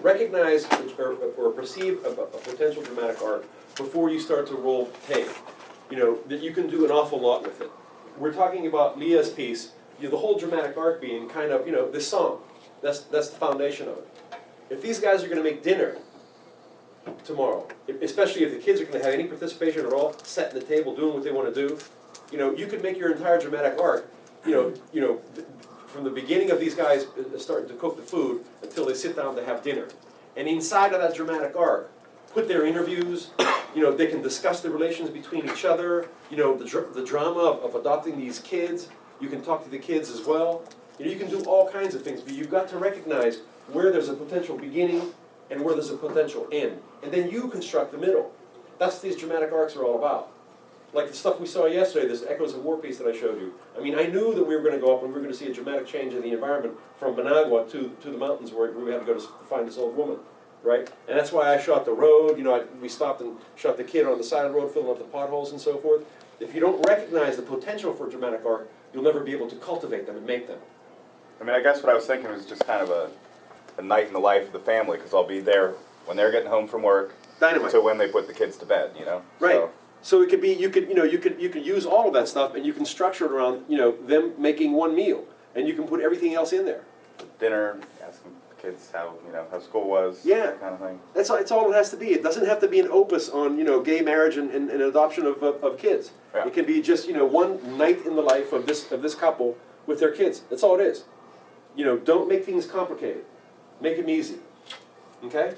recognize or perceive a potential dramatic arc before you start to roll tape. You know, that you can do an awful lot with it. We're talking about Leah's piece, you know, the whole dramatic arc being kind of, you know, this song. That's the foundation of it. If these guys are going to make dinner tomorrow, especially if the kids are going to have any participation at all, setting the table, doing what they want to do, you know, you could make your entire dramatic arc, you know, from the beginning of these guys starting to cook the food until they sit down to have dinner. And inside of that dramatic arc, put their interviews, you know, they can discuss the relations between each other, you know, the drama of adopting these kids. You can talk to the kids as well. You know, you can do all kinds of things, but you've got to recognize where there's a potential beginning and where there's a potential end. And then you construct the middle. That's what these dramatic arcs are all about. Like the stuff we saw yesterday, this Echoes of War piece that I showed you. I mean, I knew that we were going to go up and we were going to see a dramatic change in the environment from Managua to the mountains where we had to go to find this old woman, right? And that's why I shot the road. You know, we stopped and shot the kid on the side of the road, filling up the potholes and so forth. If you don't recognize the potential for a dramatic arc, you'll never be able to cultivate them and make them. I mean, I guess what I was thinking was just kind of a night in the life of the family, because I'll be there when they're getting home from work. Dynamite. To when they put the kids to bed, you know? Right. So it could be, you could use all of that stuff, and you can structure it around, you know, them making one meal, and you can put everything else in there. Dinner, asking the kids how, you know, how school was, yeah, that kind of thing. That's all it has to be. It doesn't have to be an opus on, you know, gay marriage and adoption of kids. Yeah. It can be just, you know, one night in the life of this couple with their kids. That's all it is. You know, don't make things complicated. Make them easy. Okay?